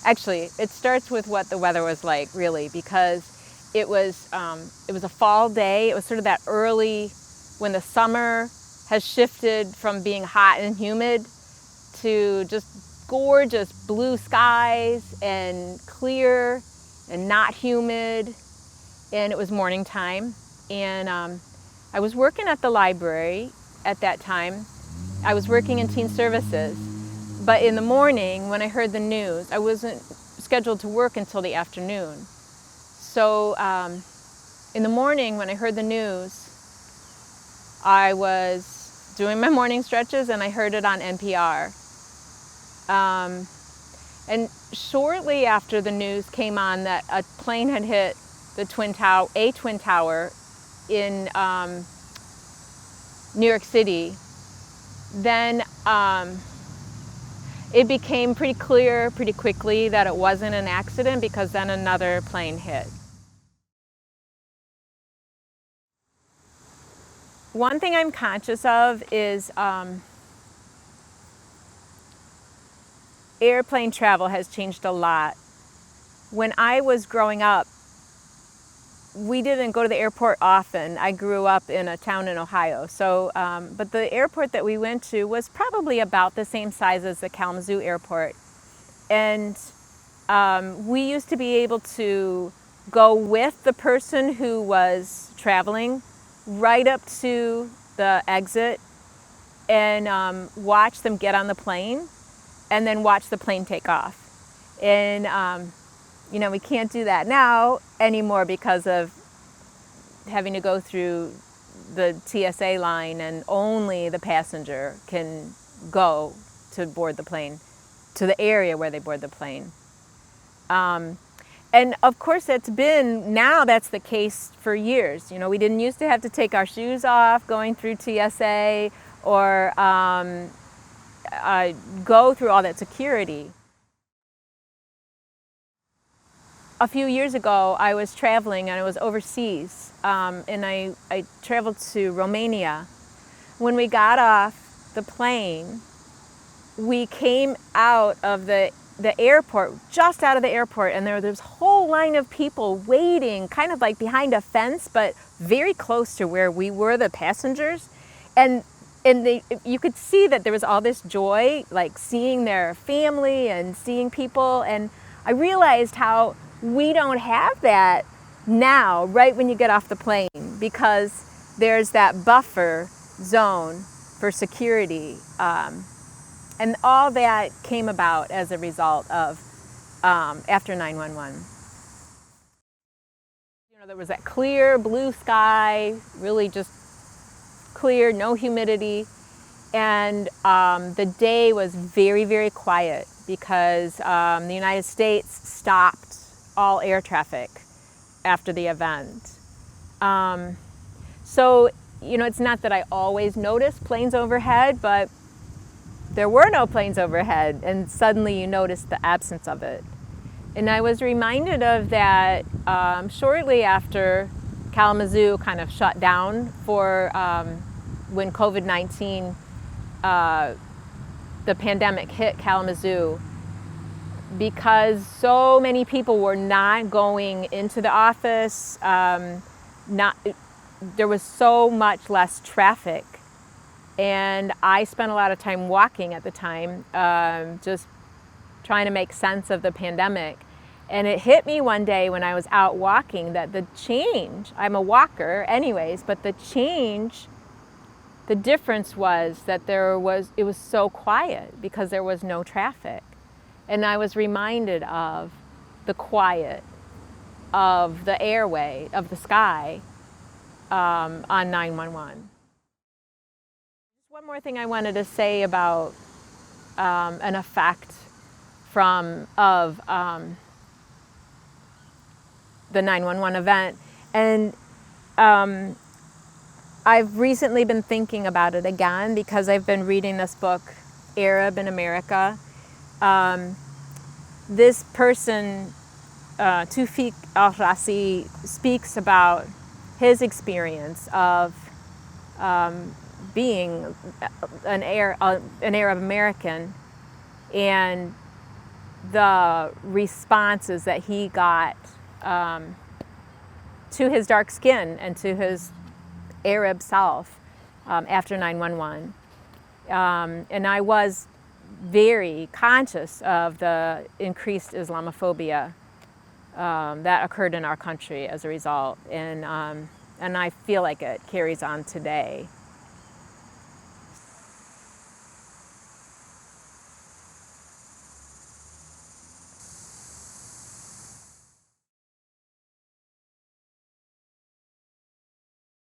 Actually, it starts with what the weather was like, really, because it was a fall day. It was sort of that early, when the summer has shifted from being hot and humid to just gorgeous blue skies and clear and not humid. And it was morning time. And I was working at the library at that time. I was working in teen services. But in the morning, when I heard the news, I wasn't scheduled to work until the afternoon. So in the morning, when I heard the news, I was doing my morning stretches and I heard it on NPR. And shortly after the news came on that a plane had hit a twin tower in New York City, then it became pretty clear pretty quickly that it wasn't an accident, because then another plane hit. One thing I'm conscious of is airplane travel has changed a lot. When I was growing up, we didn't go to the airport often. I grew up in a town in Ohio, so but the airport that we went to was probably about the same size as the Kalamazoo airport. And we used to be able to go with the person who was traveling right up to the exit and watch them get on the plane and then watch the plane take off. And you know, we can't do that now anymore because of having to go through the TSA line, and only the passenger can go to board the plane, to the area where they board the plane. And of course that's the case for years. You know, we didn't used to have to take our shoes off going through TSA or go through all that security. A few years ago, I was traveling and I was overseas, and I traveled to Romania. When we got off the plane, we came out of the airport, just out of the airport, and there was this whole line of people waiting, kind of like behind a fence, but very close to where we were, the passengers. And you could see that there was all this joy, like seeing their family and seeing people. And I realized how we don't have that now, right when you get off the plane, because there's that buffer zone for security. And all that came about as a result of after 9/11. You know, there was that clear blue sky, really just clear, no humidity. And the day was very, very quiet because the United States stopped all air traffic after the event. So, you know, it's not that I always notice planes overhead, but there were no planes overhead, and suddenly you notice the absence of it. And I was reminded of that shortly after Kalamazoo kind of shut down for when COVID-19, the pandemic hit Kalamazoo, because so many people were not going into the office. There was so much less traffic. And I spent a lot of time walking at the time, just trying to make sense of the pandemic. And it hit me one day when I was out walking that the change, I'm a walker anyways, but the difference was that it was so quiet because there was no traffic. And I was reminded of the quiet of the airway, of the sky on 9/11. One more thing I wanted to say about an effect of the 9/11 event. And I've recently been thinking about it again because I've been reading this book, Arab in America. This person, Tawfiq al-Rassi, speaks about his experience of being an Arab American, and the responses that he got to his dark skin and to his Arab self after 9/11. And I was very conscious of the increased Islamophobia that occurred in our country as a result. And I feel like it carries on today.